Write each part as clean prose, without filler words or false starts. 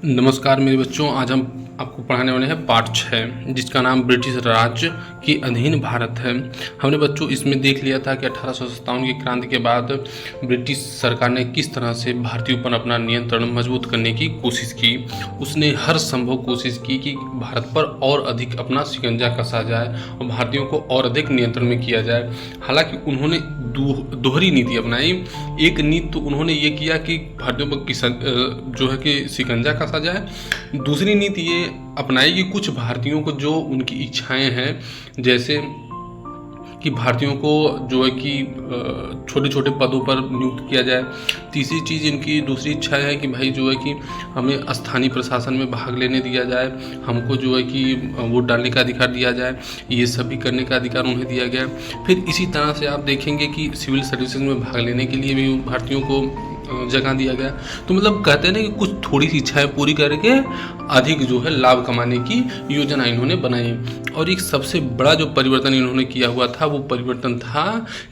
नमस्कार मेरे बच्चों, आज हम आपको पढ़ाने वाले हैं पाठ 6 जिसका नाम ब्रिटिश राज्य के अधीन भारत है। हमने बच्चों इसमें देख लिया था कि 1857 की क्रांति के बाद ब्रिटिश सरकार ने किस तरह से भारतीयों पर अपना नियंत्रण मजबूत करने की कोशिश की। उसने हर संभव कोशिश की कि भारत पर और अधिक अपना शिकंजा कसा जाए और भारतीयों को और अधिक नियंत्रण में किया जाए। हालांकि उन्होंने दोहरी नीति अपनाई। एक नीति तो उन्होंने ये किया कि भारतीयों पर जो है कि शिकंजा कसा जाए। दूसरी नीति ये अपनाई कि कुछ भारतीयों को जो उनकी इच्छाएं हैं, जैसे कि भारतीयों को जो है कि छोटे छोटे पदों पर नियुक्त किया जाए। तीसरी चीज़ इनकी दूसरी इच्छा है कि भाई जो है कि हमें स्थानीय प्रशासन में भाग लेने दिया जाए, हमको जो है कि वोट डालने का अधिकार दिया जाए, ये सभी करने का अधिकार उन्हें दिया गया। फिर इसी तरह से आप देखेंगे कि सिविल सर्विसेज में भाग लेने के लिए भी भारतीयों को जगह दिया गया। तो मतलब कहते हैं ना कि कुछ थोड़ी सी इच्छाएं पूरी करके अधिक जो है लाभ कमाने की योजना इन्होंने बनाई। और एक सबसे बड़ा जो परिवर्तन इन्होंने किया हुआ था वो परिवर्तन था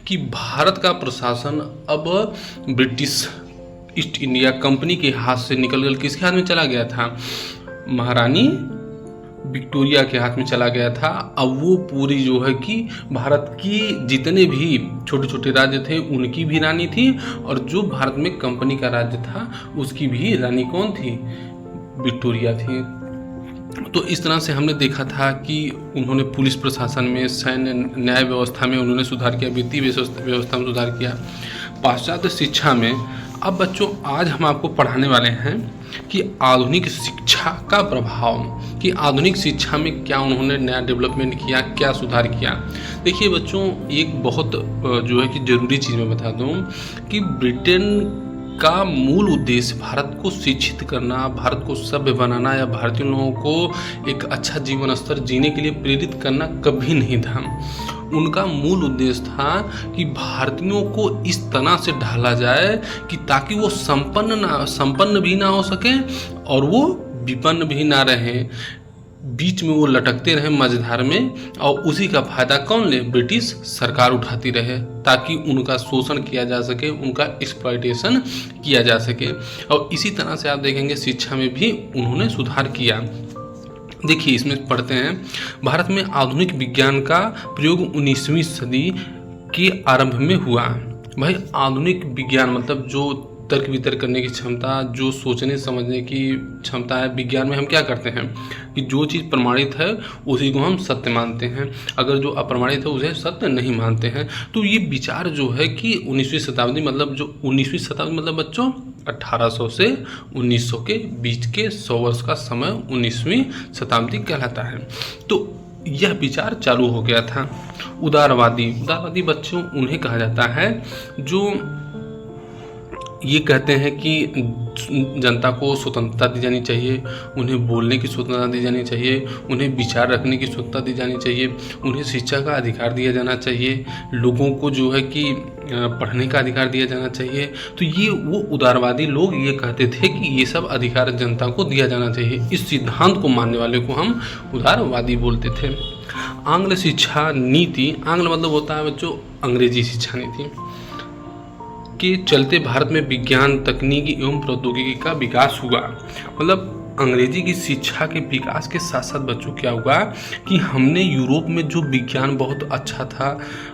कि भारत का प्रशासन अब ब्रिटिश ईस्ट इंडिया कंपनी के हाथ से निकलकर किसके हाथ में चला गया था? महारानी विक्टोरिया के हाथ में चला गया था। अब वो पूरी जो है कि भारत की जितने भी छोटे छोटे राज्य थे उनकी भी रानी थी, और जो भारत में कंपनी का राज्य था उसकी भी रानी कौन थी? विक्टोरिया थी। तो इस तरह से हमने देखा था कि उन्होंने पुलिस प्रशासन में, सैन्य न्याय व्यवस्था में उन्होंने सुधार किया, वित्तीय व्यवस्था में सुधार किया, पाश्चात्य शिक्षा में। अब बच्चों आज हम आपको पढ़ाने वाले हैं कि आधुनिक शिक्षा का प्रभाव, कि आधुनिक शिक्षा में क्या उन्होंने नया डेवलपमेंट किया, क्या सुधार किया। देखिए बच्चों, एक बहुत जो है कि ज़रूरी चीज़ मैं बता दूं कि ब्रिटेन का मूल उद्देश्य भारत को शिक्षित करना, भारत को सभ्य बनाना या भारतीय लोगों को एक अच्छा जीवन स्तर जीने के लिए प्रेरित करना कभी नहीं था। उनका मूल उद्देश्य था कि भारतीयों को इस तरह से ढाला जाए कि ताकि वो संपन्न भी ना हो सके और वो विपन्न भी ना रहे, बीच में वो लटकते रहे मझधार में, और उसी का फायदा कौन ले? ब्रिटिश सरकार उठाती रहे, ताकि उनका शोषण किया जा सके, उनका एक्सप्लॉयटेशन किया जा सके। और इसी तरह से आप देखेंगे शिक्षा में भी उन्होंने सुधार किया। देखिए इसमें पढ़ते हैं, भारत में आधुनिक विज्ञान का प्रयोग 19वीं सदी के आरंभ में हुआ। भाई आधुनिक विज्ञान मतलब जो तर्क वितर्क करने की क्षमता, जो सोचने समझने की क्षमता है। विज्ञान में हम क्या करते हैं कि जो चीज़ प्रमाणित है उसी को हम सत्य मानते हैं, अगर जो अप्रमाणित है उसे सत्य नहीं मानते हैं। तो ये विचार जो है कि 19वीं शताब्दी मतलब जो 19वीं शताब्दी मतलब बच्चों 1800 से 1900 के बीच के 100 वर्ष का समय 19वीं शताब्दी कहलाता है। तो यह विचार चालू हो गया था। उदारवादी बच्चों उन्हें कहा जाता है जो ये कहते हैं कि जनता को स्वतंत्रता दी जानी चाहिए, उन्हें बोलने की स्वतंत्रता दी जानी चाहिए, उन्हें विचार रखने की स्वतंत्रता दी जानी चाहिए, उन्हें शिक्षा का अधिकार दिया जाना चाहिए, लोगों को जो है कि पढ़ने का अधिकार दिया जाना चाहिए। तो ये वो उदारवादी लोग ये कहते थे कि ये सब अधिकार जनता को दिया जाना चाहिए। इस सिद्धांत को मानने वाले को हम उदारवादी बोलते थे। आंग्ल शिक्षा नीति, आंग्ल मतलब होता है बच्चों अंग्रेजी शिक्षा नीति के चलते भारत में विज्ञान, तकनीकी एवं प्रौद्योगिकी का विकास हुआ। मतलब अंग्रेजी की शिक्षा के विकास के साथ साथ बच्चों क्या हुआ कि हमने यूरोप में जो विज्ञान बहुत अच्छा था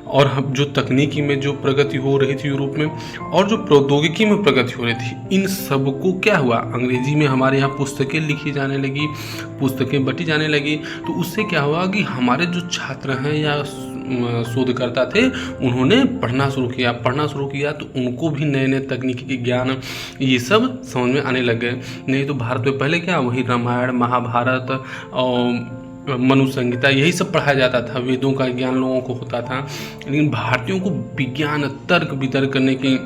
और हम जो तकनीकी में जो प्रगति हो रही थी यूरोप में, और जो प्रौद्योगिकी में प्रगति हो रही थी, इन सब को क्या हुआ, अंग्रेजी में हमारे यहाँ पुस्तकें लिखी जाने लगी, पुस्तकें बटी जाने लगी। तो उससे क्या हुआ कि हमारे जो छात्र हैं या शोधकर्ता थे उन्होंने पढ़ना शुरू किया तो उनको भी नए नए तकनीकी के ज्ञान ये सब समझ में आने लग गए। नहीं तो भारत में पहले क्या वही रामायण, महाभारत और मनु संहिता यही सब पढ़ाया जाता था, वेदों का ज्ञान लोगों को होता था। लेकिन भारतीयों को विज्ञान, तर्क वितर्क करने की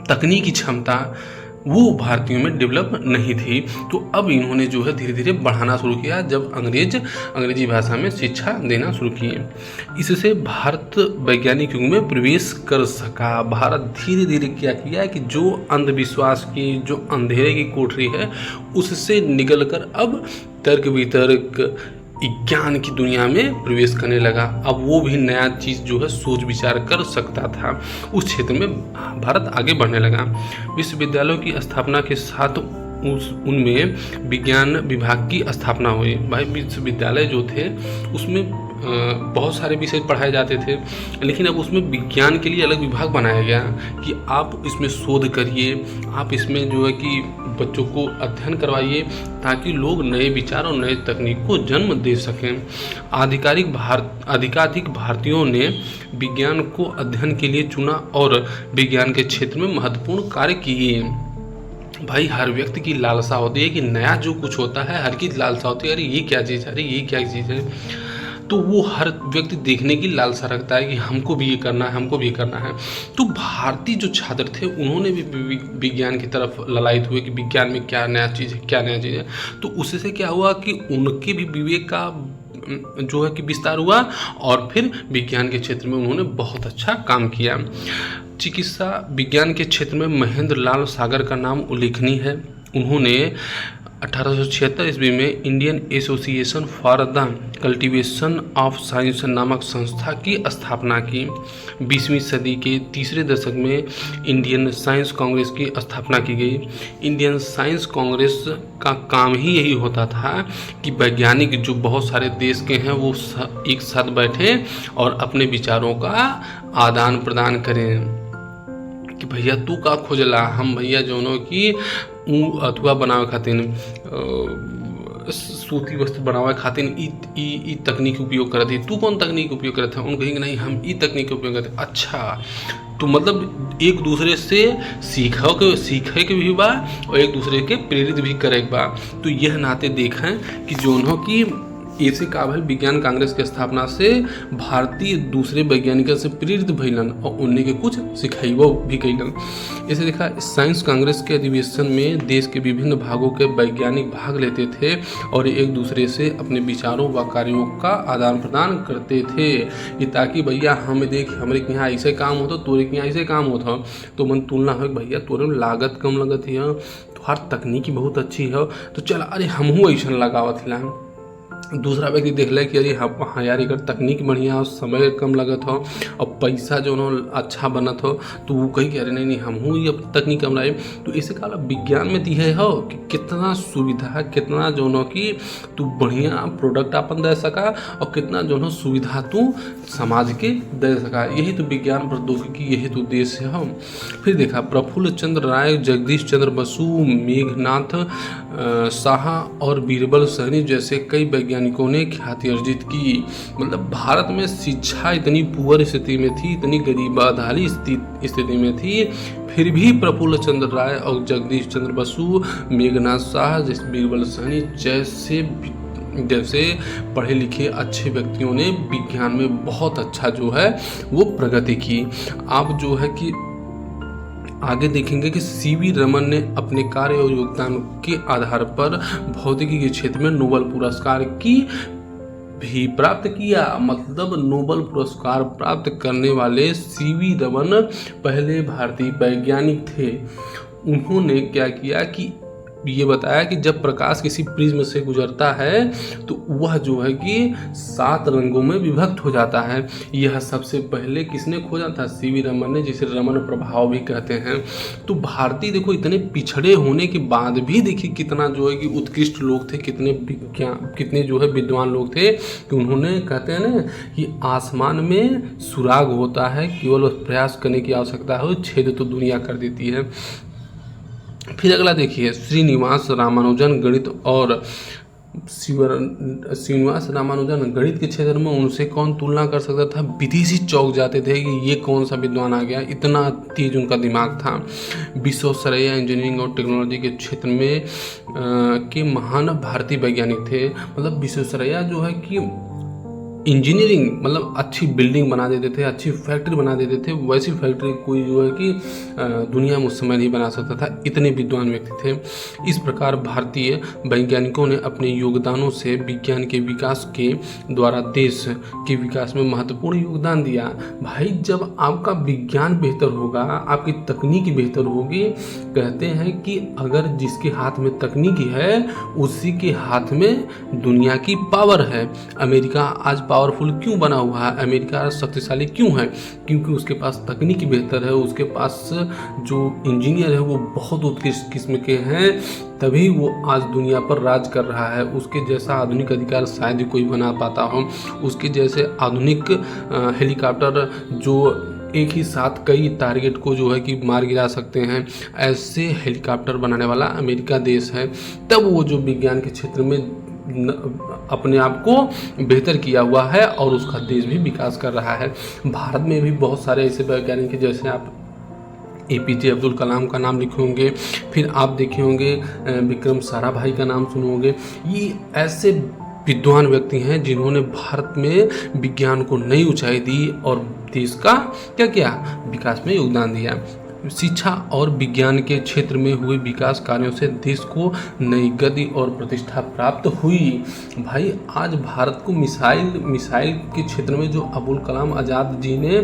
तकनीकी क्षमता वो भारतीयों में डेवलप नहीं थी। तो अब इन्होंने जो है धीरे धीरे बढ़ाना शुरू किया जब अंग्रेजी भाषा में शिक्षा देना शुरू किए। इससे भारत वैज्ञानिक युग में प्रवेश कर सका। भारत धीरे धीरे क्या किया कि जो अंधविश्वास की, जो अंधेरे की कोठरी है उससे निकलकर अब तर्क वितर्क, विज्ञान की दुनिया में प्रवेश करने लगा। अब वो भी नया चीज़ जो है सोच विचार कर सकता था। उस क्षेत्र में भारत आगे बढ़ने लगा। विश्वविद्यालयों की स्थापना के साथ उनमें विज्ञान विभाग की स्थापना हुई। भाई विश्वविद्यालय जो थे उसमें बहुत सारे विषय पढ़ाए जाते थे, लेकिन अब उसमें विज्ञान के लिए अलग विभाग बनाया गया कि आप इसमें शोध करिए, आप इसमें जो है कि बच्चों को अध्ययन करवाइए ताकि लोग नए विचार और नए तकनीक को जन्म दे सकें। अधिकाधिक भारतीयों ने विज्ञान को अध्ययन के लिए चुना और विज्ञान के क्षेत्र में महत्वपूर्ण कार्य किए। भाई हर व्यक्ति की लालसा होती है कि नया जो कुछ होता है, हर की लालसा होती है, अरे ये क्या चीज़ है, अरे ये क्या चीज़ है। तो वो हर व्यक्ति देखने की लालसा रखता है कि हमको भी ये करना है, हमको भी ये करना है। तो भारतीय जो छात्र थे उन्होंने भी विज्ञान की तरफ ललायित हुए कि विज्ञान में क्या नया चीज़ है, क्या नया चीज़ है। तो उससे क्या हुआ कि उनके भी विवेक का जो है कि विस्तार हुआ और फिर विज्ञान के क्षेत्र में उन्होंने बहुत अच्छा काम किया। चिकित्सा विज्ञान के क्षेत्र में महेंद्र लाल सागर का नाम उल्लेखनीय है। उन्होंने 1876 ईस्वी में Indian association for the cultivation of science नामक संस्था की स्थापना की। 20वीं सदी के तीसरे दशक में इंडियन साइंस कांग्रेस की स्थापना की गई। इंडियन साइंस कांग्रेस का काम ही यही होता था कि वैज्ञानिक जो बहुत सारे देश के हैं वो एक साथ बैठे और अपने विचारों का आदान प्रदान करें कि भैया तू का खोजला, हम भैया जोनों की अथवा बनावे खातिर सूती वस्त्र बनावे खातिर ई तकनीक उपयोग करते हैं। तू कौन तकनीक उपयोग करते हैं? उन कहेंगे नहीं हम ई तकनीक उपयोग करते हैं। अच्छा, तो मतलब एक दूसरे से सीखे के भी बा और एक दूसरे के प्रेरित भी करे बा। तो यह नाते देखें कि जोनों की ऐसे काबिल विज्ञान कांग्रेस की स्थापना से भारतीय दूसरे वैज्ञानिकों से प्रेरित भइलन और उन्हीं के कुछ सिखाइबो भी कैलन। इसे देखा साइंस कांग्रेस के अधिवेशन में देश के विभिन्न भागों के वैज्ञानिक भाग लेते थे और एक दूसरे से अपने विचारों व कार्यों का आदान प्रदान करते थे कि ताकि भैया हम देख हमारे के यहाँ ऐसे काम होता, तोरे के यहाँ ऐसे काम होता, तो मन तुलना हो भैया तोरे में लागत कम लगत है, तुम्हार तकनीकी बहुत अच्छी है, तो चल अरे हमहूँ ऐसा लगावत ला। दूसरा व्यक्ति देख ले कि अरे हाँ यार अगर तकनीक बढ़िया हो, समय कम लगत हो और पैसा जो नो अच्छा बनत हो, तो वो कही कह रहे नहीं हमहूँ ये तकनीक कम लाए। तो इसे कहा विज्ञान में दिए हो कि कितना सुविधा, कितना जो नो कि तू बढ़िया प्रोडक्ट अपन दे सका और कितना जो नो सुविधा तू समाज के दे सका। यही तो विज्ञान प्रौद्योगिकी, यही तो देश है हम। फिर देखा प्रफुल्ल चंद्र राय, जगदीश चंद्र बसु, मेघनाथ शाह और बीरबल सहनी जैसे कई वैज्ञानिकों ने ख्याति अर्जित की। मतलब भारत में शिक्षा इतनी पुअर स्थिति में थी, इतनी गरीबाधारी स्थिति में थी, फिर भी प्रफुल्ल चंद्र राय और जगदीश चंद्र बसु, मेघनाथ शाह जैसे बीरबल सहनी जैसे पढ़े लिखे अच्छे व्यक्तियों ने विज्ञान में बहुत अच्छा जो है वो प्रगति की। आप जो है कि आगे देखेंगे कि सीवी रमन ने अपने कार्य और योगदान के आधार पर भौतिकी के क्षेत्र में नोबेल पुरस्कार की भी प्राप्त किया। मतलब नोबेल पुरस्कार प्राप्त करने वाले सीवी रमन पहले भारतीय वैज्ञानिक थे। उन्होंने क्या किया कि ये बताया कि जब प्रकाश किसी प्रिज्म से गुजरता है तो वह जो है कि 7 रंगों में विभक्त हो जाता है। यह सबसे पहले किसने खोजा था? सीवी रमन ने, जिसे रमन प्रभाव भी कहते हैं। तो भारतीय देखो इतने पिछड़े होने के बाद भी देखिए कितना जो है कि उत्कृष्ट लोग थे, कितने जो है विद्वान लोग थे कि उन्होंने कहते हैं ना कि आसमान में सुराग होता है, केवल प्रयास करने की आवश्यकता है, छेद तो दुनिया कर देती है। फिर अगला देखिए श्रीनिवास रामानुजन गणित और श्रीनिवास रामानुजन गणित के क्षेत्र में उनसे कौन तुलना कर सकता था? विदेशी चौंक जाते थे कि ये कौन सा विद्वान आ गया, इतना तेज उनका दिमाग था। विश्वेश्वरैया इंजीनियरिंग और टेक्नोलॉजी के क्षेत्र में के महान भारतीय वैज्ञानिक थे। मतलब विश्वेश्वरैया जो है कि इंजीनियरिंग मतलब अच्छी बिल्डिंग बना देते थे, अच्छी फैक्ट्री बना देते थे। वैसी फैक्ट्री कोई जो है कि दुनिया में उस समय नहीं बना सकता था, इतने विद्वान व्यक्ति थे। इस प्रकार भारतीय वैज्ञानिकों ने अपने योगदानों से विज्ञान के विकास के द्वारा देश के विकास में महत्वपूर्ण योगदान दिया। भाई जब आपका विज्ञान बेहतर होगा, आपकी तकनीक बेहतर होगी, कहते हैं कि अगर जिसके हाथ में तकनीकी है उसी के हाथ में दुनिया की पावर है। अमेरिका आज पावरफुल क्यों बना हुआ है, अमेरिका शक्तिशाली क्यों है? क्योंकि उसके पास तकनीकी बेहतर है, उसके पास जो इंजीनियर है वो बहुत उत्कृष्ट किस्म के हैं, तभी वो आज दुनिया पर राज कर रहा है। उसके जैसा आधुनिक अधिकार शायद ही कोई बना पाता हो, उसके जैसे आधुनिक हेलीकॉप्टर जो एक ही साथ कई टारगेट को जो है कि मार गिरा सकते हैं, ऐसे हेलीकॉप्टर बनाने वाला अमेरिका देश है। तब वो जो विज्ञान के क्षेत्र में अपने आप को बेहतर किया हुआ है और उसका देश भी विकास कर रहा है। भारत में भी बहुत सारे ऐसे वैज्ञानिक हैं, जैसे आप APJ अब्दुल कलाम का नाम लिखे होंगे, फिर आप देखे होंगे विक्रम साराभाई का नाम सुने होंगे। ये ऐसे विद्वान व्यक्ति हैं जिन्होंने भारत में विज्ञान को नई ऊंचाई दी और देश का क्या किया, विकास में योगदान दिया। शिक्षा और विज्ञान के क्षेत्र में हुए विकास कार्यों से देश को नई गति और प्रतिष्ठा प्राप्त हुई। भाई आज भारत को मिसाइल के क्षेत्र में जो अब्दुल कलाम आज़ाद जी ने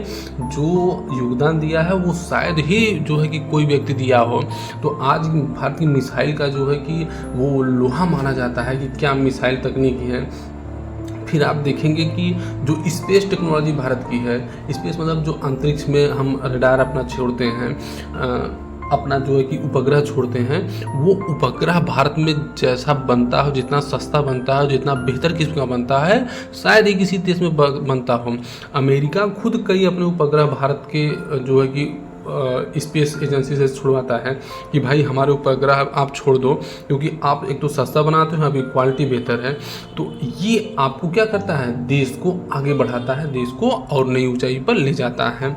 जो योगदान दिया है वो शायद ही जो है कि कोई व्यक्ति दिया हो। तो आज भारत की मिसाइल का जो है कि वो लोहा माना जाता है कि क्या मिसाइल तकनीकी है। फिर आप देखेंगे कि जो स्पेस टेक्नोलॉजी भारत की है, स्पेस मतलब जो अंतरिक्ष में हम रडार अपना छोड़ते हैं, अपना जो है कि उपग्रह छोड़ते हैं, वो उपग्रह भारत में जैसा बनता हो, जितना सस्ता बनता है, जितना बेहतर किस्म का बनता है, शायद ही किसी देश में बनता हो। अमेरिका खुद कई अपने उपग्रह भारत के जो है कि स्पेस एजेंसी से छुड़वाता है कि भाई हमारे उपग्रह आप छोड़ दो, क्योंकि आप एक तो सस्ता बनाते हो, अभी क्वालिटी बेहतर है। तो ये आपको क्या करता है, देश को आगे बढ़ाता है, देश को और नई ऊंचाई पर ले जाता है।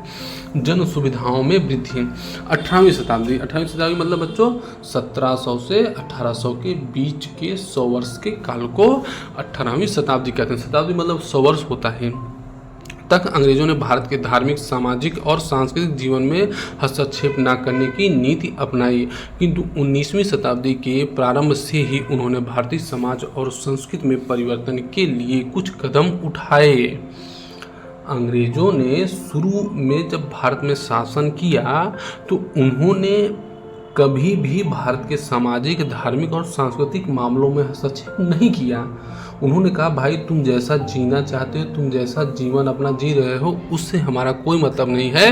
जन सुविधाओं में वृद्धि। 18वीं शताब्दी मतलब बच्चों 1700 से 1800 के बीच के 100 वर्ष के काल को 18वीं शताब्दी कहते हैं। शताब्दी मतलब 100 वर्ष होता है। तक अंग्रेजों ने भारत के धार्मिक, सामाजिक और सांस्कृतिक जीवन में हस्तक्षेप न करने की नीति अपनाई, किंतु 19वीं शताब्दी के प्रारंभ से ही उन्होंने भारतीय समाज और संस्कृति में परिवर्तन के लिए कुछ कदम उठाए। अंग्रेजों ने शुरू में जब भारत में शासन किया तो उन्होंने कभी भी भारत के सामाजिक, धार्मिक और सांस्कृतिक मामलों में हस्तक्षेप नहीं किया। उन्होंने कहा भाई तुम जैसा जीना चाहते हो, तुम जैसा जीवन अपना जी रहे हो, उससे हमारा कोई मतलब नहीं है।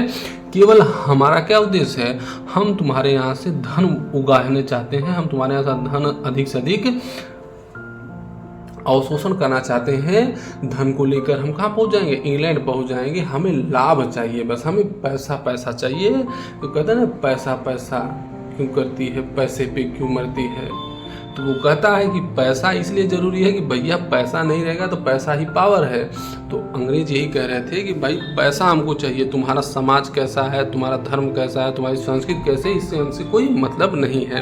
केवल हमारा क्या उद्देश्य है, हम तुम्हारे यहाँ से धन उगाहने चाहते हैं, हम तुम्हारे यहाँ से धन अधिक से अधिक अवशोषण करना चाहते हैं। धन को लेकर हम कहाँ पहुँच जाएंगे, इंग्लैंड पहुँच जाएंगे। हमें लाभ चाहिए, बस हमें पैसा पैसा चाहिए। तो कहते हैं ना, पैसा पैसा क्यों करती है, पैसे पे क्यों मरती है। तो वो कहता है कि पैसा इसलिए ज़रूरी है कि भैया पैसा नहीं रहेगा तो पैसा ही पावर है। तो अंग्रेज यही कह रहे थे कि भाई पैसा हमको चाहिए, तुम्हारा समाज कैसा है, तुम्हारा धर्म कैसा है, तुम्हारी संस्कृति कैसे, इससे हमसे कोई मतलब नहीं है।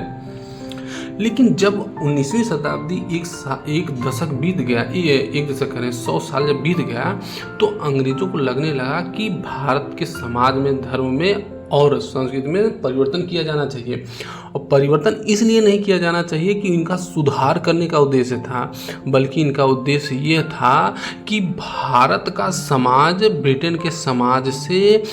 लेकिन जब 19वीं शताब्दी एक दशक बीत गया, ये एक दशक करें 100 साल जब बीत गया, तो अंग्रेजों को लगने लगा कि भारत के समाज में, धर्म में और संस्कृति में परिवर्तन किया जाना चाहिए। और परिवर्तन इसलिए नहीं किया जाना चाहिए कि इनका सुधार करने का उद्देश्य था, बल्कि इनका उद्देश्य ये था कि भारत का समाज ब्रिटेन के समाज से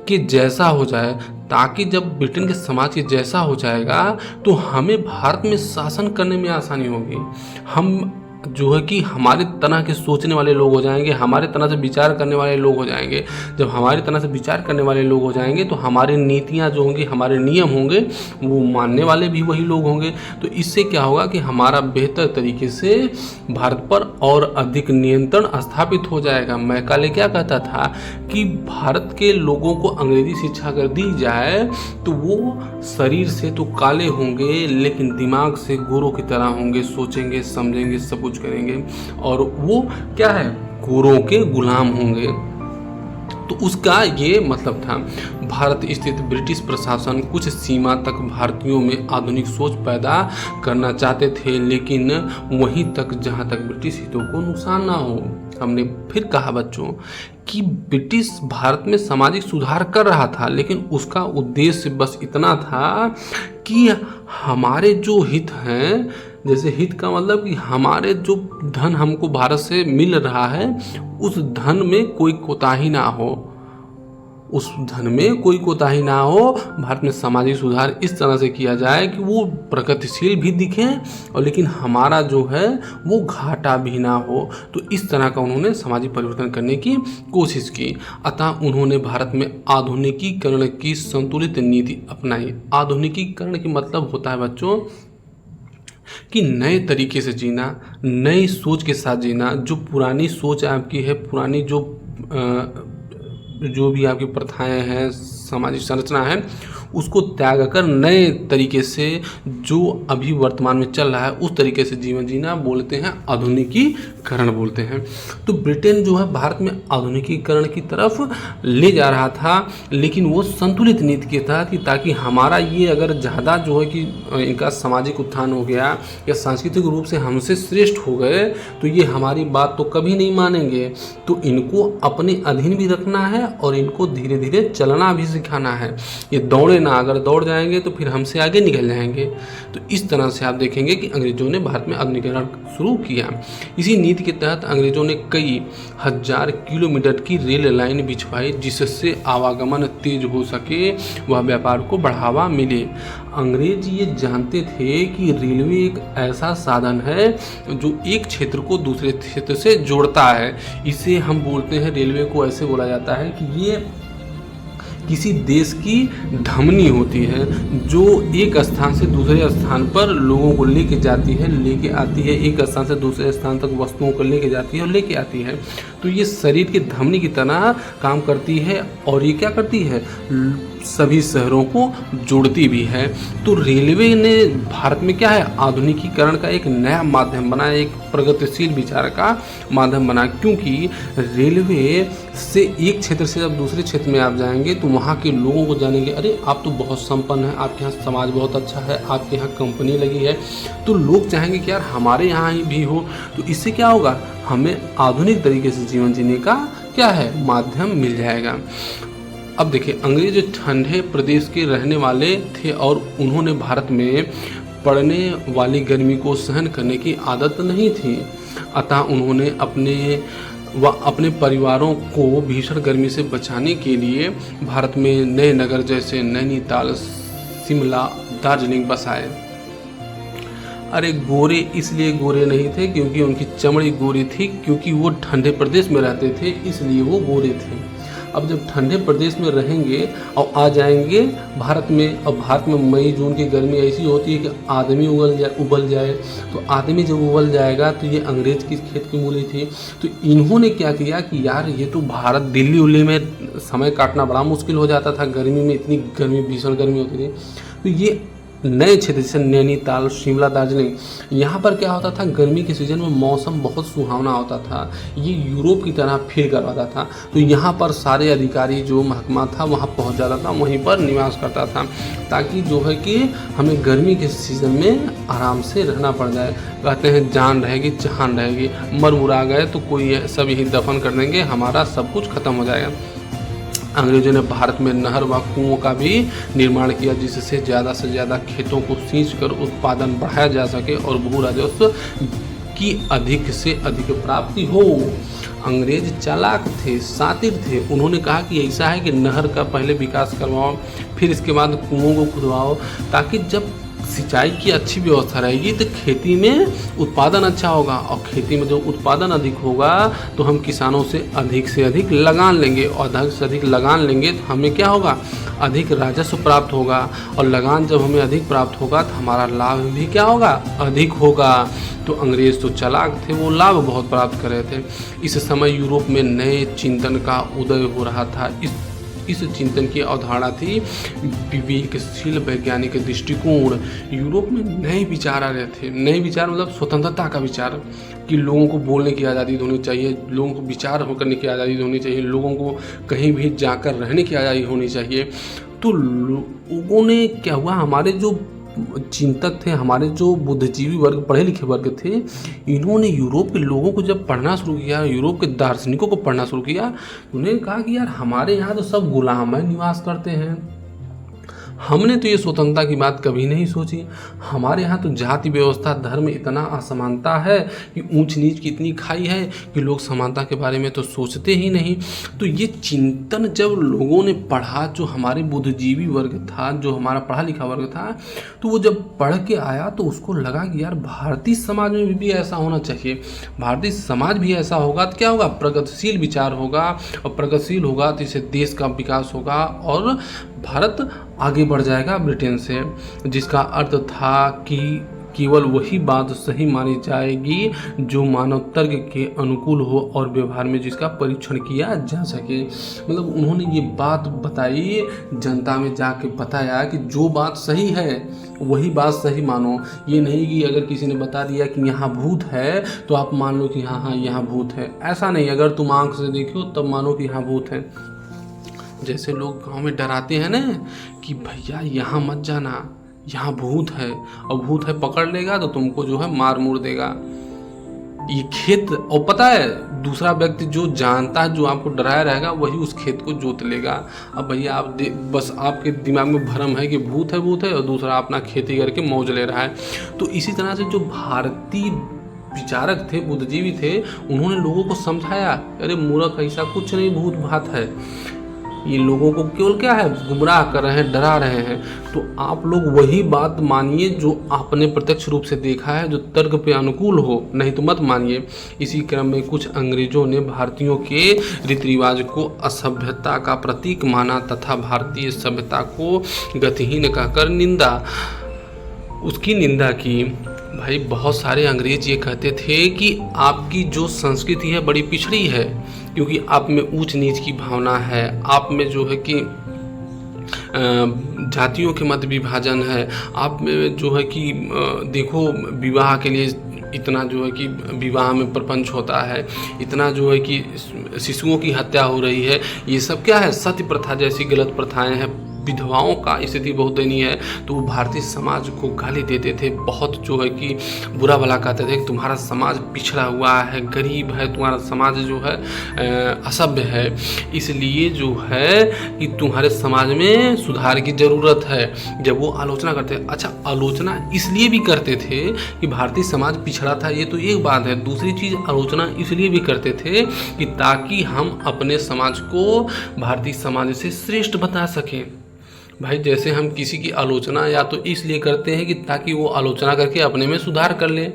के जैसा हो जाए, ताकि जब ब्रिटेन के समाज के जैसा हो जाएगा तो हमें भारत में शासन करने में आसानी होगी। हम जो है कि हमारे तरह के सोचने वाले लोग हो जाएंगे, हमारे तरह से विचार करने वाले लोग हो जाएंगे। जब हमारी तरह से विचार करने वाले लोग हो जाएंगे तो हमारी नीतियाँ जो होंगी, हमारे नियम होंगे, वो मानने वाले भी वही लोग होंगे। तो इससे क्या होगा कि हमारा बेहतर तरीके से भारत पर और अधिक नियंत्रण स्थापित हो जाएगा। मैकाले क्या कहता था कि भारत के लोगों को अंग्रेजी शिक्षा अगर दी जाए तो वो शरीर से तो काले होंगे लेकिन दिमाग से गोरों की तरह होंगे, सोचेंगे, समझेंगे, सब कुछ करेंगे, और वो क्या है, गोरों के गुलाम होंगे। तो उसका ये मतलब था। भारत स्थित ब्रिटिश प्रशासन कुछ सीमा तक भारतीयों में आधुनिक सोच पैदा करना चाहते थे, लेकिन वहीं तक जहां तक ब्रिटिश हितों को नुकसान ना हो। हमने फिर कहा बच्चों कि ब्रिटिश भारत में सामाजिक सुधार कर रहा था, लेकिन उसका उद्देश्य बस इतना था कि हमारे जो हित हैं, जैसे हित का मतलब कि हमारे जो धन हमको भारत से मिल रहा है, उस धन में कोई कोताही ना हो, उस धन में कोई कोताही ना हो, भारत में सामाजिक सुधार इस तरह से किया जाए कि वो प्रगतिशील भी दिखें और लेकिन हमारा जो है वो घाटा भी ना हो। तो इस तरह का उन्होंने सामाजिक परिवर्तन करने की कोशिश की। अतः उन्होंने भारत में आधुनिकीकरण की संतुलित नीति अपनाई। आधुनिकीकरण की मतलब होता है बच्चों कि नए तरीके से जीना, नई सोच के साथ जीना। जो पुरानी सोच आपकी है, पुरानी जो भी आपकी प्रथाएं हैं, सामाजिक संरचना है, उसको त्याग कर नए तरीके से जो अभी वर्तमान में चल रहा है उस तरीके से जीवन जीना बोलते हैं आधुनिकीकरण बोलते हैं। तो ब्रिटेन जो है भारत में आधुनिकीकरण की तरफ ले जा रहा था, लेकिन वो संतुलित नीति के तहत कि ताकि हमारा ये अगर ज़्यादा जो है कि इनका सामाजिक उत्थान हो गया या सांस्कृतिक रूप से हमसे श्रेष्ठ हो गए तो ये हमारी बात तो कभी नहीं मानेंगे। तो इनको अपने अधीन भी रखना है और इनको धीरे धीरे चलना भी सिखाना है। ये दौड़े ना, अगर दौड़ जाएंगे तो फिर हमसे आगे निकल जाएंगे। तो इस तरह से आप देखेंगे कि अंग्रेजों ने भारत में आधुनिकीकरण शुरू किया। इसी नीति के तहत अंग्रेजों ने कई हजार किलोमीटर की रेल लाइन बिछवाई जिससे आवागमन तेज हो सके, वह व्यापार को बढ़ावा मिले। अंग्रेज ये जानते थे कि रेलवे एक ऐसा साधन है जो एक क्षेत्र को दूसरे क्षेत्र से जोड़ता है। इसे हम बोलते हैं, रेलवे को ऐसे बोला जाता है कि ये किसी देश की धमनी होती है जो एक स्थान से दूसरे स्थान पर लोगों को लेके जाती है, लेके आती है, एक स्थान से दूसरे स्थान तक वस्तुओं को लेके जाती है और लेके आती है। तो ये शरीर की धमनी की तरह काम करती है और ये क्या करती है, सभी शहरों को जोड़ती भी है। तो रेलवे ने भारत में क्या है, आधुनिकीकरण का एक नया माध्यम बना, एक प्रगतिशील विचार का माध्यम बना। क्योंकि रेलवे से एक क्षेत्र से जब दूसरे क्षेत्र में आप जाएंगे तो वहाँ के लोगों को जानेंगे, अरे आप तो बहुत संपन्न हैं, आपके यहाँ समाज बहुत अच्छा है, आपके यहाँ कंपनी लगी है, तो लोग चाहेंगे कि यार हमारे यहाँ ही भी हो। तो इससे क्या होगा, हमें आधुनिक तरीके से जीवन जीने का क्या है, माध्यम मिल जाएगा। अब देखिए, अंग्रेज ठंडे प्रदेश के रहने वाले थे और उन्होंने भारत में पड़ने वाली गर्मी को सहन करने की आदत नहीं थी। अतः उन्होंने अपने परिवारों को भीषण गर्मी से बचाने के लिए भारत में नए नगर जैसे नैनीताल, शिमला, दार्जिलिंग बसाए। अरे गोरे इसलिए गोरे नहीं थे क्योंकि उनकी चमड़ी गोरी थी, क्योंकि वो ठंडे प्रदेश में रहते थे इसलिए वो गोरे थे। अब जब ठंडे प्रदेश में रहेंगे और आ जाएंगे भारत में, और भारत में मई जून की गर्मी ऐसी होती है कि आदमी उबल जाए। तो आदमी जब उबल जाएगा तो ये अंग्रेज की खेत की मूली थी। तो इन्होंने क्या किया कि यार ये तो भारत दिल्ली उल्ली में समय काटना बड़ा मुश्किल हो जाता था, गर्मी में इतनी गर्मी, भीषण गर्मी होती थी। तो ये नए क्षेत्र जैसे नैनीताल, शिमला, दार्जिलिंग, यहाँ पर क्या होता था, गर्मी के सीजन में मौसम बहुत सुहावना होता था, ये यूरोप की तरह फील करवाता था। तो यहाँ पर सारे अधिकारी जो महकमा था वहाँ पहुँच जाता था, वहीं पर निवास करता था, ताकि जो है कि हमें गर्मी के सीज़न में आराम से रहना पड़ जाए। कहते हैं जान रहेगी जहान रहेगी, मर मुरा गए तो कोई सब यही दफन कर देंगे, हमारा सब कुछ खत्म हो जाएगा। अंग्रेजों ने भारत में नहर व कुओं का भी निर्माण किया जिससे ज़्यादा से ज़्यादा खेतों को सींचकर उत्पादन बढ़ाया जा सके और भू राजस्व की अधिक से अधिक प्राप्ति हो। अंग्रेज चालाक थे, शातिर थे। उन्होंने कहा कि ऐसा है कि नहर का पहले विकास करवाओ, फिर इसके बाद कुओं को खुदवाओ, ताकि जब सिंचाई की अच्छी व्यवस्था रहेगी तो खेती में उत्पादन अच्छा होगा, और खेती में जो उत्पादन अधिक होगा तो हम किसानों से अधिक लगान लेंगे, और अधिक से अधिक लगान लेंगे तो हमें क्या होगा, अधिक राजस्व प्राप्त होगा, और लगान जब हमें अधिक प्राप्त होगा तो हमारा लाभ भी क्या होगा, अधिक होगा। तो अंग्रेज तो चालाक थे, वो लाभ बहुत प्राप्त कर रहे थे। इस समय यूरोप में नए चिंतन का उदय हो रहा था। इस चिंतन की अवधारणा थी विवेकशील वैज्ञानिक दृष्टिकोण। यूरोप में नए विचार आ रहे थे। नए विचार मतलब स्वतंत्रता का विचार, कि लोगों को बोलने की आज़ादी होनी चाहिए, लोगों को विचार करने की आज़ादी होनी चाहिए, लोगों को कहीं भी जाकर रहने की आज़ादी होनी चाहिए। तो लोगों ने क्या हुआ, हमारे जो चिंतक थे, हमारे जो बुद्धिजीवी वर्ग, पढ़े लिखे वर्ग थे, इन्होंने यूरोप के लोगों को जब पढ़ना शुरू किया, यूरोप के दार्शनिकों को पढ़ना शुरू किया, उन्हें कहा कि यार हमारे यहाँ तो सब गुलाम है निवास करते हैं, हमने तो ये स्वतंत्रता की बात कभी नहीं सोची। हमारे यहाँ तो जाति व्यवस्था, धर्म, इतना असमानता है कि ऊंच नीच की इतनी खाई है कि लोग समानता के बारे में तो सोचते ही नहीं। तो ये चिंतन जब लोगों ने पढ़ा, जो हमारे बुद्धिजीवी वर्ग था, जो हमारा पढ़ा लिखा वर्ग था, तो वो जब पढ़ के आया तो उसको लगा कि यार भारतीय समाज में भी ऐसा होना चाहिए। भारतीय समाज भी ऐसा होगा तो क्या होगा, प्रगतिशील विचार होगा, और प्रगतिशील होगा तो इससे देश का विकास होगा और भारत आगे बढ़ जाएगा ब्रिटेन से। जिसका अर्थ था कि केवल वही बात सही मानी जाएगी जो मानव तर्क के अनुकूल हो और व्यवहार में जिसका परीक्षण किया जा सके। मतलब उन्होंने ये बात बताई, जनता में जाके बताया कि जो बात सही है वही बात सही मानो। ये नहीं कि अगर किसी ने बता दिया कि यहाँ भूत है तो आप मान लो कि हाँ यहाँ भूत है, ऐसा नहीं। अगर तुम आंख से देखो तब मानो कि यहाँ भूत है। जैसे लोग गाँव में डराते हैं ना कि भैया यहाँ मत जाना, यहाँ भूत है, और भूत है पकड़ लेगा तो तुमको जो है मार मुड़ देगा। ये खेत, और पता है दूसरा व्यक्ति जो जानता है, जो आपको डराया रहेगा, वही उस खेत को जोत लेगा। अब भैया आप बस आपके दिमाग में भ्रम है कि भूत है और दूसरा अपना खेती करके मौज ले रहा है। तो इसी तरह से जो भारतीय विचारक थे, बुद्धिजीवी थे, उन्होंने लोगों को समझाया, अरे मूर्ख ऐसा कुछ नहीं, भूत भात है। ये लोगों को केवल क्या है, गुमराह कर रहे हैं, डरा रहे हैं। तो आप लोग वही बात मानिए जो आपने प्रत्यक्ष रूप से देखा है, जो तर्क पे अनुकूल हो, नहीं तो मत मानिए। इसी क्रम में कुछ अंग्रेजों ने भारतीयों के रीति रिवाज को असभ्यता का प्रतीक माना तथा भारतीय सभ्यता को गतिहीन कहकर उसकी निंदा की। भाई बहुत सारे अंग्रेज ये कहते थे कि आपकी जो संस्कृति है बड़ी पिछड़ी है, क्योंकि आप में ऊंच नीच की भावना है, आप में जो है कि जातियों के मध्य विभाजन है, आप में जो है कि देखो विवाह के लिए इतना जो है कि विवाह में प्रपंच होता है, इतना जो है कि शिशुओं की हत्या हो रही है। ये सब क्या है, सती प्रथा जैसी गलत प्रथाएं हैं, विधवाओं का स्थिति बहुत दयनीय है। तो वो भारतीय समाज को गाली देते थे, बहुत जो है कि बुरा भला कहते थे कि तुम्हारा समाज पिछड़ा हुआ है, गरीब है, तुम्हारा समाज जो है असभ्य है, इसलिए जो है कि तुम्हारे समाज में सुधार की ज़रूरत है। जब वो आलोचना करते, अच्छा आलोचना इसलिए भी करते थे कि भारतीय समाज पिछड़ा था, ये तो एक बात है। दूसरी चीज़, आलोचना इसलिए भी करते थे कि ताकि हम अपने समाज को भारतीय समाज से श्रेष्ठ बता सकें। भाई जैसे हम किसी की आलोचना या तो इसलिए करते हैं कि ताकि वो आलोचना करके अपने में सुधार कर ले,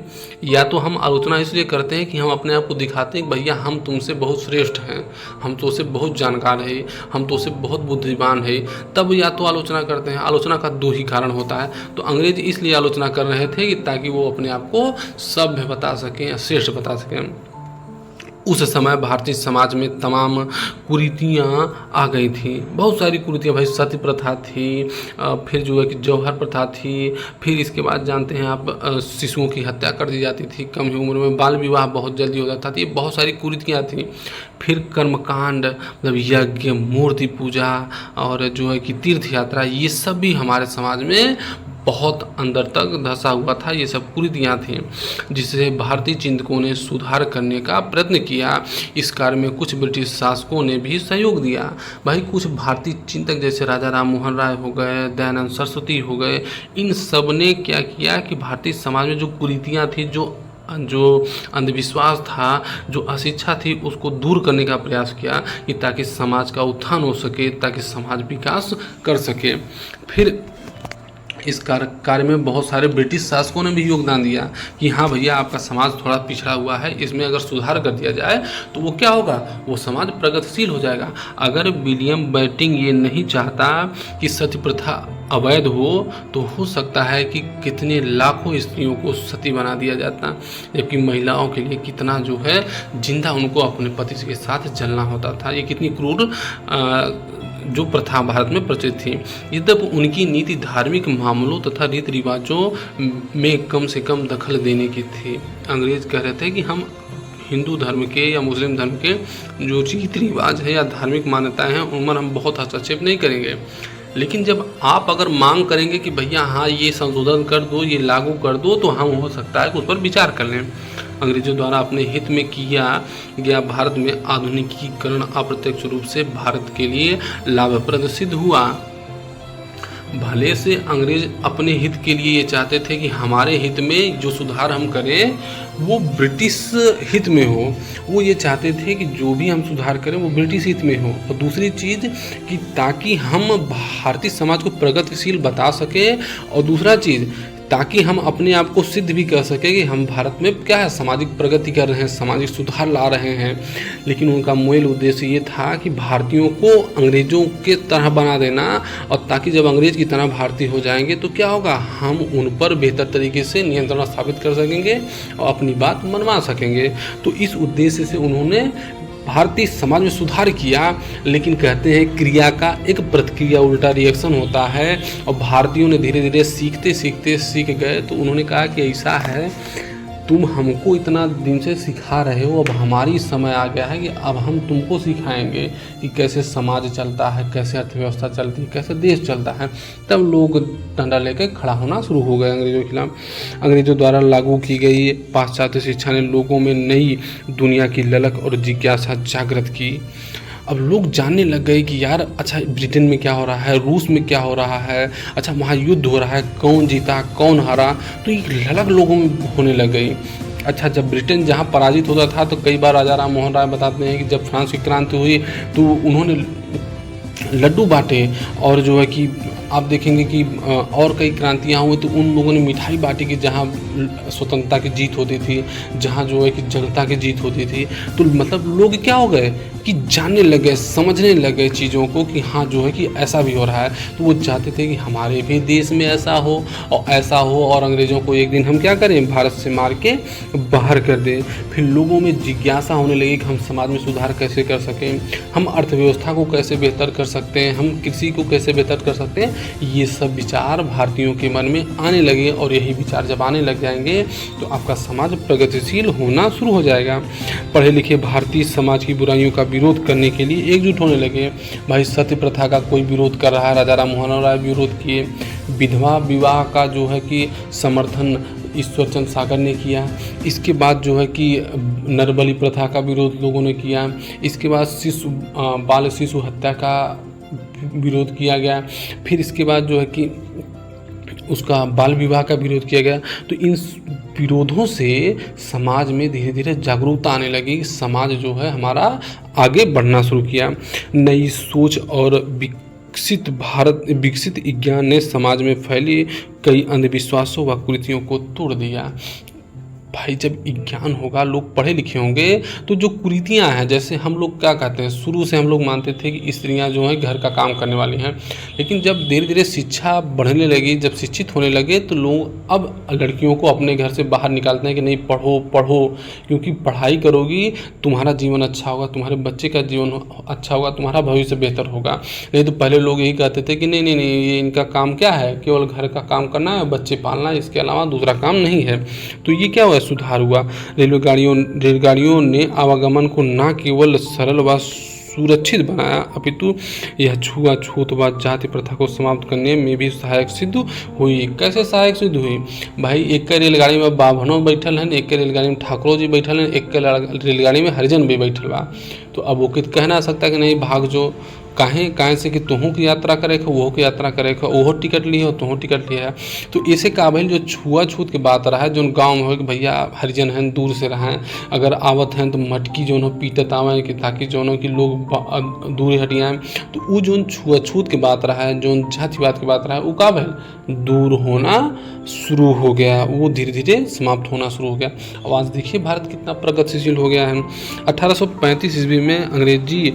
या तो हम आलोचना इसलिए करते हैं कि हम अपने आप को दिखाते हैं कि भैया हम तुमसे बहुत श्रेष्ठ हैं, हम तो से बहुत जानकार है, हम तो से बहुत बुद्धिमान है, तब या तो आलोचना करते हैं। आलोचना का दो ही कारण होता है। तो अंग्रेज इसलिए आलोचना कर रहे थे कि ताकि वो अपने आप को सभ्य बता सकें या श्रेष्ठ बता सकें। उस समय भारतीय समाज में तमाम कुरीतियाँ आ गई थी, बहुत सारी कुरीतियाँ। भाई सती प्रथा थी, फिर जो है कि जौहर प्रथा थी, फिर इसके बाद जानते हैं आप शिशुओं की हत्या कर दी जाती थी, कम ही उम्र में बाल विवाह बहुत जल्दी हो जाता था। ये बहुत सारी कुरीतियाँ थी। फिर कर्मकांड, मतलब यज्ञ, मूर्ति पूजा और जो है कि तीर्थ यात्रा, ये सब भी हमारे समाज में बहुत अंदर तक धंसा हुआ था। ये सब कुरीतियाँ थीं जिससे भारतीय चिंतकों ने सुधार करने का प्रयत्न किया। इस कार्य में कुछ ब्रिटिश शासकों ने भी सहयोग दिया। भाई कुछ भारतीय चिंतक जैसे राजा राम मोहन राय हो गए, दयानंद सरस्वती हो गए, इन सब ने क्या किया कि भारतीय समाज में जो कुरीतियाँ थी, जो अंधविश्वास था, जो अशिक्षा थी, उसको दूर करने का प्रयास किया कि ताकि समाज का उत्थान हो सके, ताकि समाज विकास कर सके। फिर इस कार्य में बहुत सारे ब्रिटिश शासकों ने भी योगदान दिया कि हाँ भैया आपका समाज थोड़ा पिछड़ा हुआ है, इसमें अगर सुधार कर दिया जाए तो वो क्या होगा, वो समाज प्रगतिशील हो जाएगा। अगर विलियम बेंटिंक ये नहीं चाहता कि सती प्रथा अवैध हो तो सकता है कि कितने लाखों स्त्रियों को सती बना दिया जाता, जबकि महिलाओं के लिए कितना जो है जिंदा उनको अपने पति के साथ जलना होता था। ये कितनी क्रूर जो प्रथा भारत में प्रचलित थी। यद्यपि उनकी नीति धार्मिक मामलों तथा रीति रिवाजों में कम से कम दखल देने की थी। अंग्रेज कह रहे थे कि हम हिंदू धर्म के या मुस्लिम धर्म के जो रीति रिवाज है या धार्मिक मान्यताएं हैं उनमें हम बहुत हस्तक्षेप नहीं करेंगे, लेकिन जब आप अगर मांग करेंगे कि भैया हाँ ये संशोधन कर दो, ये लागू कर दो, तो हम हो सकता है कि उस पर विचार कर लें। अंग्रेजों द्वारा अपने हित में किया गया भारत में आधुनिकीकरण अप्रत्यक्ष रूप से भारत के लिए लाभप्रद सिद्ध हुआ। भले से अंग्रेज अपने हित के लिए ये चाहते थे कि हमारे हित में जो सुधार हम करें वो ब्रिटिश हित में हो। वो ये चाहते थे कि जो भी हम सुधार करें वो ब्रिटिश हित में हो। और दूसरी चीज़ कि ताकि हम भारतीय समाज को प्रगतिशील बता सकें, और दूसरा चीज़ ताकि हम अपने आप को सिद्ध भी कर सकें कि हम भारत में क्या है, सामाजिक प्रगति कर रहे हैं, सामाजिक सुधार ला रहे हैं। लेकिन उनका मूल उद्देश्य ये था कि भारतीयों को अंग्रेज़ों के तरह बना देना, और ताकि जब अंग्रेज़ की तरह भारतीय हो जाएंगे तो क्या होगा, हम उन पर बेहतर तरीके से नियंत्रण स्थापित कर सकेंगे और अपनी बात मनवा सकेंगे। तो इस उद्देश्य से उन्होंने भारतीय समाज में सुधार किया। लेकिन कहते हैं क्रिया का एक प्रतिक्रिया उल्टा रिएक्शन होता है, और भारतीयों ने धीरे धीरे सीखते सीखते सीख गए। तो उन्होंने कहा कि ऐसा है, तुम हमको इतना दिन से सिखा रहे हो, अब हमारी समय आ गया है कि अब हम तुमको सिखाएंगे कि कैसे समाज चलता है, कैसे अर्थव्यवस्था चलती है, कैसे देश चलता है। तब लोग डंडा लेकर खड़ा होना शुरू हो गए अंग्रेज़ों के खिलाफ। अंग्रेज़ों द्वारा लागू की गई पाश्चात्य शिक्षा ने लोगों में नई दुनिया की ललक और जिज्ञासा जागृत की। अब लोग जानने लग गए कि यार अच्छा ब्रिटेन में क्या हो रहा है, रूस में क्या हो रहा है, अच्छा वहाँ युद्ध हो रहा है, कौन जीता कौन हारा, तो एक ललक लोगों में होने लग गई। अच्छा जब ब्रिटेन जहाँ पराजित होता था तो कई बार राजा राम मोहन राय बताते हैं कि जब फ्रांस की क्रांति हुई तो उन्होंने लड्डू बांटे, और जो है कि आप देखेंगे कि और कई क्रांतियाँ हुई तो उन लोगों ने मिठाई बांटी कि जहाँ स्वतंत्रता की जीत होती थी, जहाँ जो है कि जनता की जीत होती थी। तो मतलब लोग क्या हो गए कि जानने लग गए, समझने लग गए चीज़ों को कि हाँ जो है कि ऐसा भी हो रहा है। तो वो चाहते थे कि हमारे भी देश में ऐसा हो और ऐसा हो, और अंग्रेज़ों को एक दिन हम क्या करें, भारत से मार के बाहर कर दें। फिर लोगों में जिज्ञासा होने लगी कि हम समाज में सुधार कैसे कर सकें, हम अर्थव्यवस्था को कैसे बेहतर कर सकते हैं, हम कृषि को कैसे बेहतर कर सकते हैं। ये सब विचार भारतीयों के मन में आने लगे, और यही विचार जब आने लग जाएंगे तो आपका समाज प्रगतिशील होना शुरू हो जाएगा। पढ़े लिखे भारतीय समाज की बुराइयों का विरोध करने के लिए एकजुट होने लगे। भाई सती प्रथा का कोई विरोध कर रहा है, राजा राम मोहन राय विरोध किए। विधवा विवाह का जो है कि समर्थन ईश्वरचंद सागर ने किया। इसके बाद जो है कि नरबली प्रथा का विरोध लोगों ने किया। इसके बाद बाल शिशु हत्या का विरोध किया गया। फिर इसके बाद जो है कि उसका बाल विवाह का विरोध किया गया। तो इन विरोधों से समाज में धीरे धीरे जागरूकता आने लगी, समाज जो है हमारा आगे बढ़ना शुरू किया। नई सोच और विकसित विज्ञान ने समाज में फैली कई अंधविश्वासों व कुरीतियों को तोड़ दिया। भाई जब विज्ञान होगा, लोग पढ़े लिखे होंगे, तो जो कुरीतियाँ हैं, जैसे हम लोग क्या कहते हैं, शुरू से हम लोग मानते थे कि स्त्रियां जो हैं घर का काम करने वाली हैं। लेकिन जब धीरे धीरे शिक्षा बढ़ने लगी, जब शिक्षित होने लगे, तो लोग अब लड़कियों को अपने घर से बाहर निकालते हैं कि नहीं पढ़ो पढ़ो, क्योंकि पढ़ाई करोगी तुम्हारा जीवन अच्छा होगा, तुम्हारे बच्चे का जीवन अच्छा होगा, तुम्हारा भविष्य बेहतर होगा। नहीं तो पहले लोग यही कहते थे कि नहीं नहीं नहीं, ये इनका काम क्या है, केवल घर का काम करना है, बच्चे पालना है, इसके अलावा दूसरा काम नहीं है। तो ये क्या हुआ, सुधार हुआ। रेलगाड़ियों ने आवागमन को न केवल सरल व सुरक्षित बनाया, अपितु यह छूआछूत व जाति प्रथा को समाप्त करने में भी सहायक सिद्ध हुई। कैसे सहायक सिद्ध हुई? भाई एक के रेलगाड़ी में बाभनों बैठल हैं, एक के रेलगाड़ी में ठाकुरों जी बैठल हैं, एक के रेलगाड़ी में हरिजन भी बैठल बा। तो अब वो कह ना सकता कि नहीं भाग जो काहे से कि तुहों की यात्रा करे खो, वह की यात्रा करे खो, ओहो टिकट लिए हो, तुहों टिकट लिया है। तो ऐसे का भाई जो छुआछूत के बात रहा है, जो गांव में हो कि भैया हरिजन हैं दूर से रहें, अगर आवत हैं तो मटकी जो पीटत आवें कि ताकि जो कि लोग दूर हट आए। तो वो जो छुआछूत के बात रहा है, जो जातिवाद की बात रहा है, वो का भाई दूर होना शुरू हो गया, वो धीरे धीरे समाप्त होना शुरू हो गया। अब आज देखिए भारत कितना प्रगतिशील हो गया है। 1835 ईस्वी में अंग्रेजी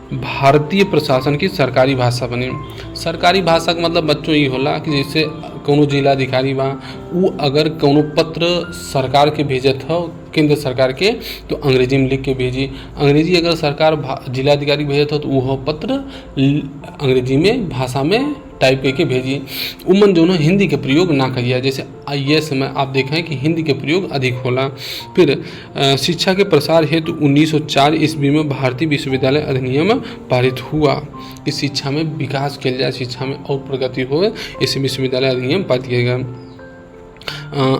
भारतीय प्रशासन की सरकारी भाषा बनी। सरकारी भाषा का मतलब बच्चों ये होला कि जैसे कोनो जिलाधिकारी बा, वो अगर कोनो पत्र सरकार के भेजत हो, केंद्र सरकार के, तो अंग्रेजी में लिख के भेजी। अंग्रेजी अगर सरकार जिलाधिकारी भेजत हो तो वो पत्र अंग्रेजी में भाषा में टाइप करके भेजी। उमन जो है हिंदी के प्रयोग ना करिए, जैसे IAS में आप देखें कि हिंदी के प्रयोग अधिक होला। फिर शिक्षा के प्रसार हेतु 1904 ईस्वी में भारतीय विश्वविद्यालय अधिनियम पारित हुआ कि शिक्षा में विकास किया जाए, शिक्षा में और प्रगति हो, इसे विश्वविद्यालय अधिनियम पारित किया गया।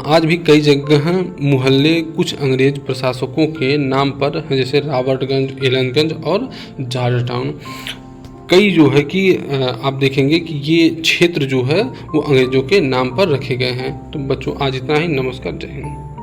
आज भी कई जगह मोहल्ले कुछ अंग्रेज प्रशासकों के नाम पर हैं, जैसे रॉबर्टगंज, एलनगंज और जॉर्ज टाउन। कई जो है कि आप देखेंगे कि ये क्षेत्र जो है वो अंग्रेजों के नाम पर रखे गए हैं। तो बच्चों आज इतना ही। नमस्कार, जय हिंद।